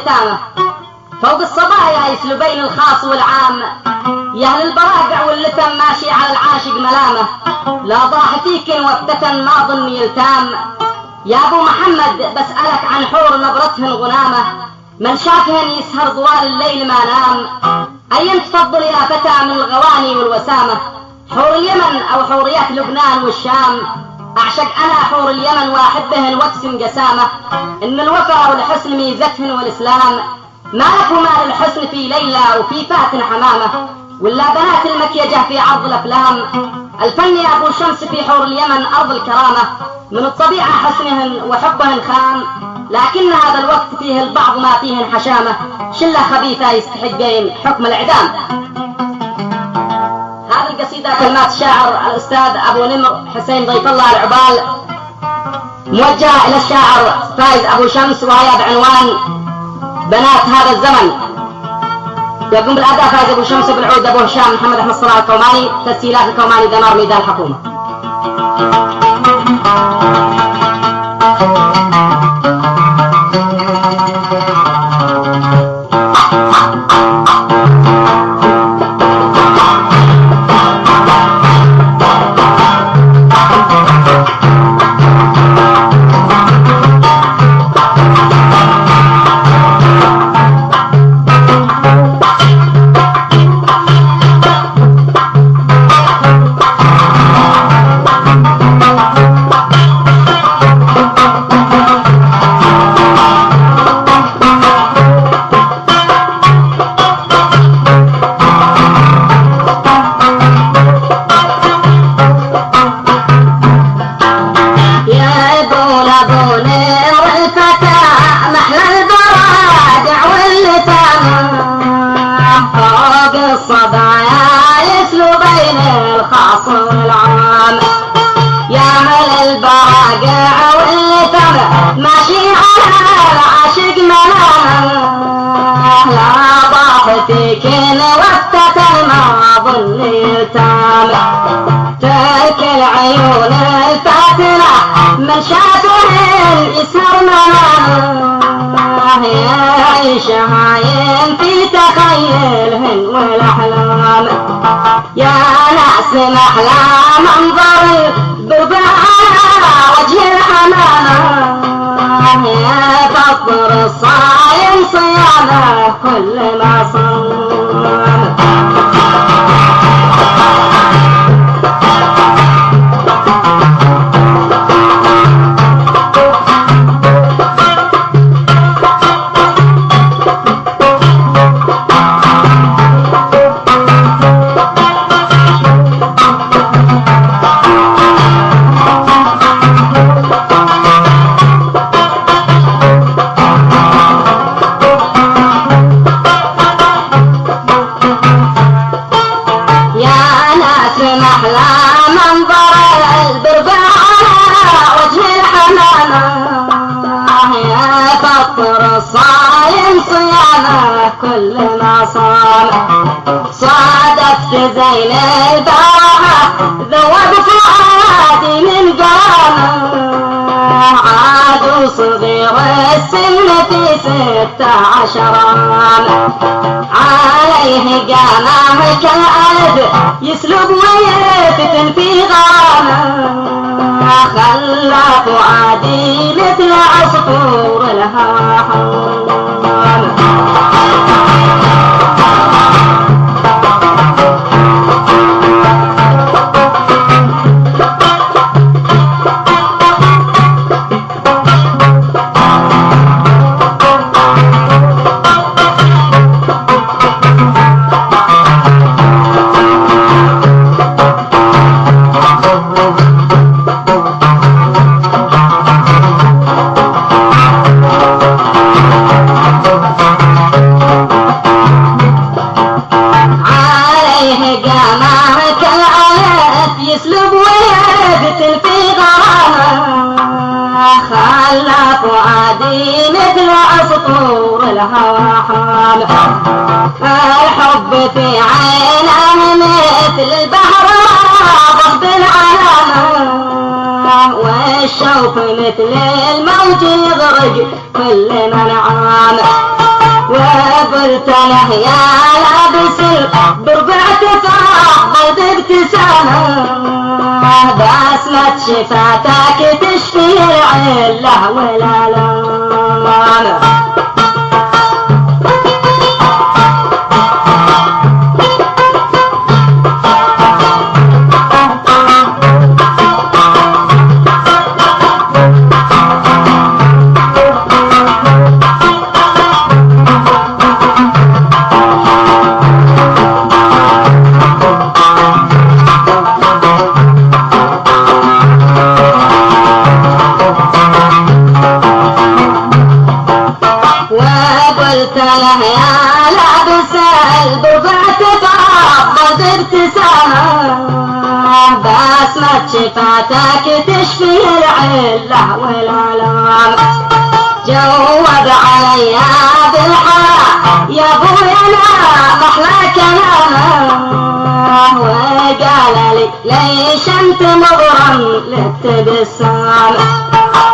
واليتامى، فوق الصبايا يسلبين الخاص والعام، يا اهل البراقع واللتم ماشي على العاشق ملامه، لا ضاح فيك وفتتن ما ظن يلتام. يا ابو محمد بسألك عن حور نبرتهن غنامه، من شافهن يسهر طوال الليل ما نام. اين تفضل يا فتى من الغواني والوسامه، حور اليمن او حوريات لبنان والشام؟ اعشق انا حور اليمن واحبهن واقسم قسامه، ان الوفا والحسن ميزتهن والاسلام. ما لك وما للحسن في ليلى وفي فاتن حمامه، ولا بنات المكيجه في عرض الافلام. الفن يا ابو شمس في حور اليمن ارض الكرامه، من الطبيعه حسنهن وحبهن خام، لكن هذا الوقت فيه البعض ما فيهن حشامه، شله خبيثه يستحقين حكم الاعدام. هذه القصيده كلمات الشاعر الاستاذ ابو نمر حسين ضيف الله العبال، موجهه الى الشاعر فايز ابو شمس، وهي بعنوان بنات هذا الزمن. يقوم بالاداء فايز ابو شمس، بالعود ابو هشام محمد احمد صلاح الكوماني، تسجيلات الكوماني دمار ميدان الحكومه. من شافهن يسهر منامه، يعيشهاين في تخيلهن والاحلام. يا ناس محلى منظر بربعها وجه الحمامه، يا فطر الصايم صيامه كل ما صام. كل ما صام صادفت زين الباحة ذوب فؤادي من قامه، عاد صغير السن في 16 عام، عليه قامه كالألف يسلب ويفتن في غامه، خلى فؤادي مثل عصفور الهوى حام. الحب في عينه مثل البحر ضرب العلامة، والشوق مثل الموج يغرق كل من عام. وقلت له يا لابس الضربع تفضل بابتسامة بسمة شفاتك تشفي العلة والآلام. قلت له يا لابس الضبع تفضل بابتسامة بسمة شفاتك تشفي العلة والآلام. جوب علي بالحلا يا ابويا لا محلى كلامه وقال لي ليش انت مغرم للتبسام.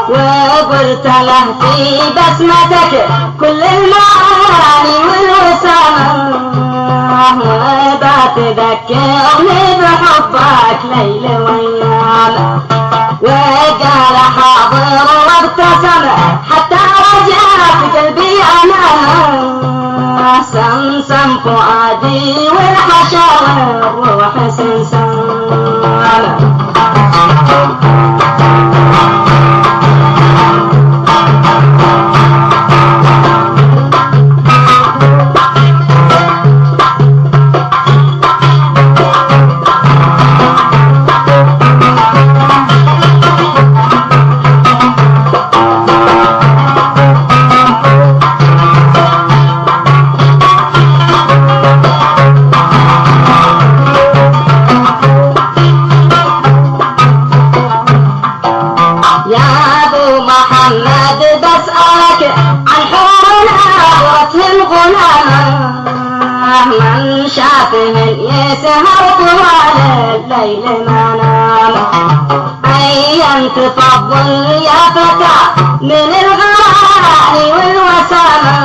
وقلت له في بسمتك كل المعاني والوسامة وبتذكرني بحبك ليل وايام. وقال حاضر وابتسم حتى رجعت قلبي امامه سمسم فؤادي والحشا والروح سمسم. من شاف من يسهر طوال الليل ما نام. أيام تفضل يا فتى من الغالي والوسامة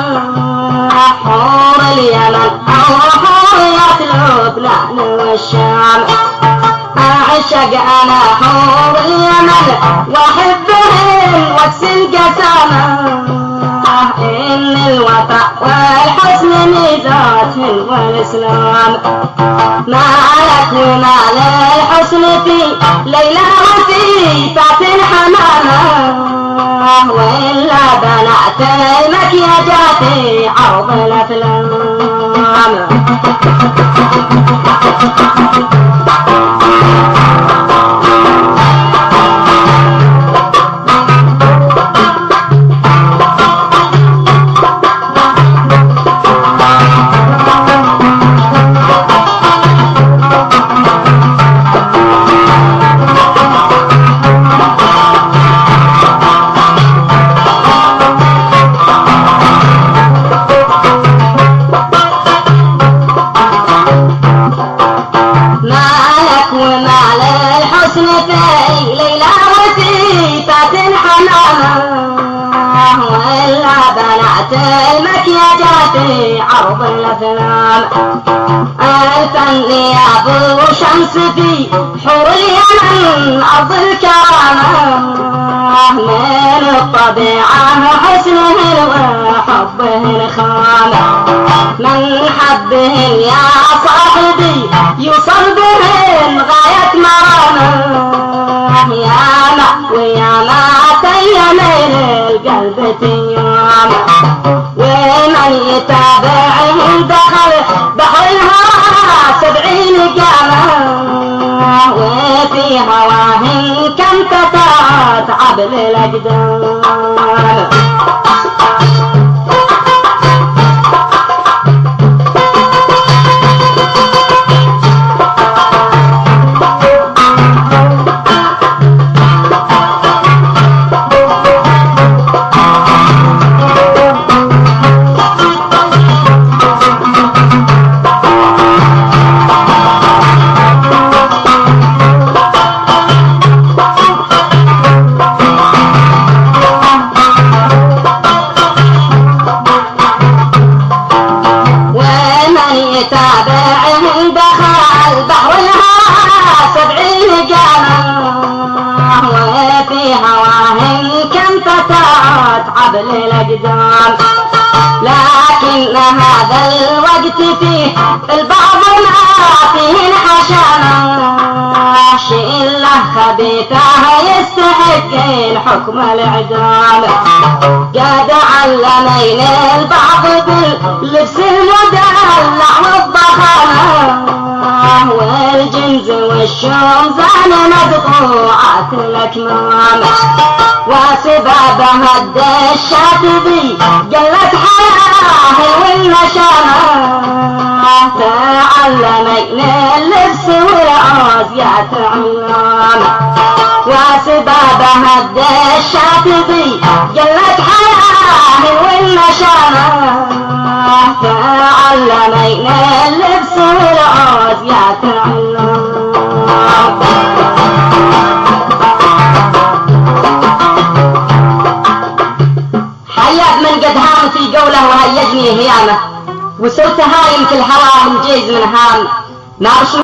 حور اليمن أو حورية لبنان والشام. أعشق أنا حور اليمن وأحبهن وكس القسامة إن الوفاء والحسن ميزاتهن والإسلام. مالك ومال الحسن في ليلى وفي فاتن حمامة وإلا بنات المكياجات عرض الأفلام. المكياجات عرض الأفلام. الفن يا ابو شمس في حور اليمن أرض الكرامة من الطبيعة حسنهن وحبهن خامة. من حبهن يا صاحبي يوصل بهن غاية مرامة يا ما ويا ما تيمين القلب تيام. ومن يتابعهم دخل بحر الهوى 70 قامة وفي هواهم كم فتاة عبل الأقدام. حبل الأقدام. لكن هذا الوقت فيه البعض ما فيه حشانة، شيء له خبيثة يستحق الحكم الإعدام. قد علمين البعض باللبس المدلع والضخامة، والجنز والشمزان مدفوعات الأكمام. وسبابها الدشات ذي قلت حياه والنشامة، تعلمين اللبس والعازيات علام. وسبابها الدشات ذي قلت حياه والنشامة، تعلمين اللبس والعازيات علام. حياب من قد هام في قوله وهيجني هيامه، وصرت هايم في الهوى من جيز من هام. ما بش